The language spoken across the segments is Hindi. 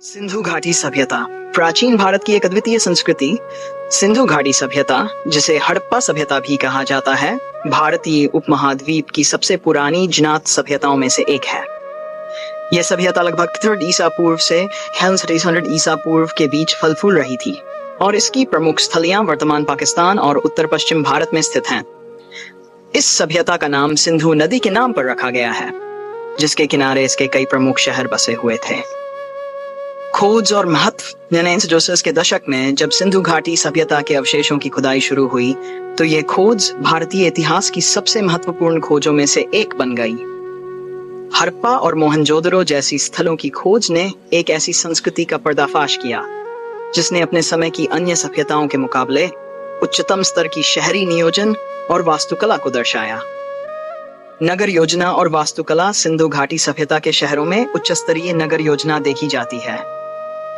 सिंधु घाटी सभ्यता प्राचीन भारत की एक अद्वितीय संस्कृति। सिंधु घाटी सभ्यता, जिसे हड़प्पा सभ्यता भी कहा जाता है, भारतीय उपमहाद्वीप की सबसे पुरानी ज्ञात सभ्यताओं में से एक है। यह सभ्यता लगभग 3 ईसा पूर्व से 600 ईसा पूर्व के बीच फल फूल रही थी और इसकी प्रमुख स्थलियां वर्तमान पाकिस्तान और उत्तर पश्चिम भारत में स्थित हैं। इस सभ्यता का नाम सिंधु नदी के नाम पर रखा गया है, जिसके किनारे इसके कई प्रमुख शहर बसे हुए थे। खोज और महत्व 1950 के दशक में जब सिंधु घाटी सभ्यता के अवशेषों की खुदाई शुरू हुई, तो यह खोज भारतीय इतिहास की सबसे महत्वपूर्ण खोजों में से एक बन गई। हड़प्पा और मोहनजोदड़ो जैसी स्थलों की खोज ने एक ऐसी संस्कृति का पर्दाफाश किया जिसने अपने समय की अन्य सभ्यताओं के मुकाबले उच्चतम स्तर की शहरी नियोजन और वास्तुकला को दर्शाया। नगर योजना और वास्तुकला सिंधु घाटी सभ्यता के शहरों में उच्च स्तरीय नगर योजना देखी जाती है।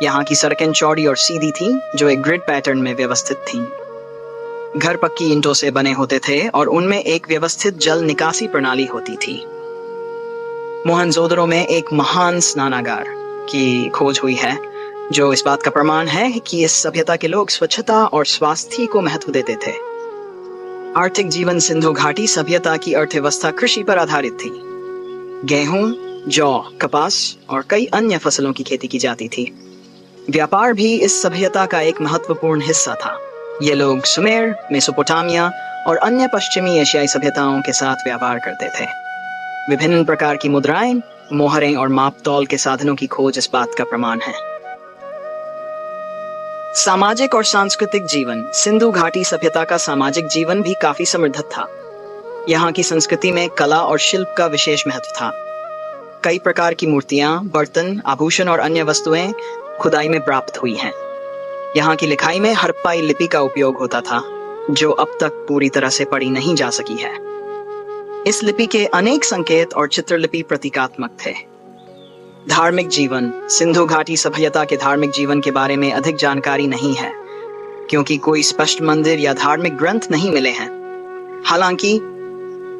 यहाँ की सड़कें चौड़ी और सीधी थीं, जो एक ग्रिड पैटर्न में व्यवस्थित थीं। घर पक्की ईंटों से बने होते थे और उनमें एक व्यवस्थित जल निकासी प्रणाली होती थी। मोहनजोदड़ो में एक महान स्नानागार की खोज हुई है, जो इस बात का प्रमाण है कि इस सभ्यता के लोग स्वच्छता और स्वास्थ्य को महत्व देते थे। आर्थिक जीवन सिंधु घाटी सभ्यता की अर्थव्यवस्था कृषि पर आधारित थी। गेहूं, जौ, कपास और कई अन्य फसलों की खेती की जाती थी। व्यापार भी इस सभ्यता का एक महत्वपूर्ण हिस्सा था। ये लोग सुमेर, मेसोपोटामिया और अन्य पश्चिमी एशियाई सभ्यताओं के साथ व्यापार करते थे। विभिन्न प्रकार की मुद्राएं, मोहरें और मापतौल के साधनों की खोज इस बात का प्रमाण है। सामाजिक और सांस्कृतिक जीवन सिंधु घाटी सभ्यता का सामाजिक जीवन भी काफी समृद्ध था। यहाँ की संस्कृति में कला और शिल्प का विशेष महत्व था। कई प्रकार की मूर्तियां, बर्तन, आभूषण और अन्य वस्तुएं खुदाई में प्राप्त हुई हैं। यहाँ की लिखाई में हड़प्पाई लिपि का उपयोग होता था, जो अब तक पूरी तरह से पढ़ी नहीं जा सकी है। इस लिपि के अनेक संकेत और चित्रलिपि प्रतीकात्मक थे। धार्मिक जीवन सिंधु घाटी सभ्यता के धार्मिक जीवन के बारे में अधिक जानकारी नहीं है, क्योंकि कोई स्पष्ट मंदिर या धार्मिक ग्रंथ नहीं मिले हैं। हालांकि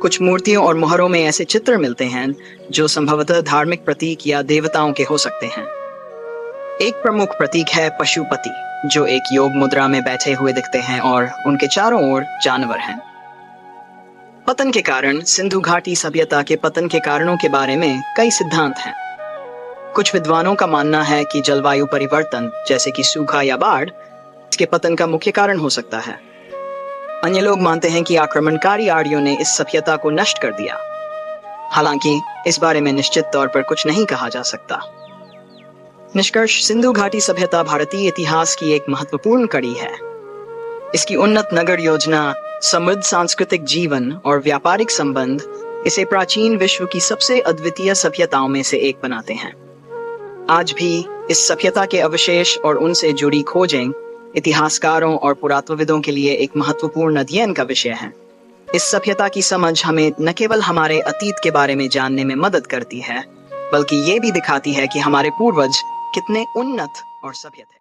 कुछ मूर्तियों और मोहरों में ऐसे चित्र मिलते हैं जो संभवतः धार्मिक प्रतीक या देवताओं के हो सकते हैं। एक प्रमुख प्रतीक है पशुपति, जो एक योग मुद्रा में बैठे हुए दिखते हैं और उनके चारों ओर जानवर हैं। पतन के कारण सिंधु घाटी सभ्यता के पतन के कारणों के बारे में कई सिद्धांत हैं। कुछ विद्वानों का मानना है कि जलवायु परिवर्तन, जैसे कि सूखा या बाढ़, इसके पतन का मुख्य कारण हो सकता है। अन्य लोग मानते हैं कि आक्रमणकारी आर्यों ने इस सभ्यता को नष्ट कर दिया। हालांकि इस बारे में निश्चित तौर पर कुछ नहीं कहा जा सकता। निष्कर्ष, सिंधु घाटी सभ्यता भारतीय इतिहास की एक महत्वपूर्ण कड़ी है। इसकी उन्नत नगर योजना, समृद्ध सांस्कृतिक जीवन और व्यापारिक संबंध इसे प्राचीन विश्व की सबसे अद्वितीय सभ्यताओं में से एक बनाते हैं। आज भी इस सभ्यता के अवशेष और उनसे जुड़ी खोजें इतिहासकारों और पुरातत्वविदों के लिए एक महत्वपूर्ण अध्ययन का विषय है। इस सभ्यता की समझ हमें न केवल हमारे अतीत के बारे में जानने में मदद करती है, बल्कि ये भी दिखाती है कि हमारे पूर्वज कितने उन्नत और सभ्य थे।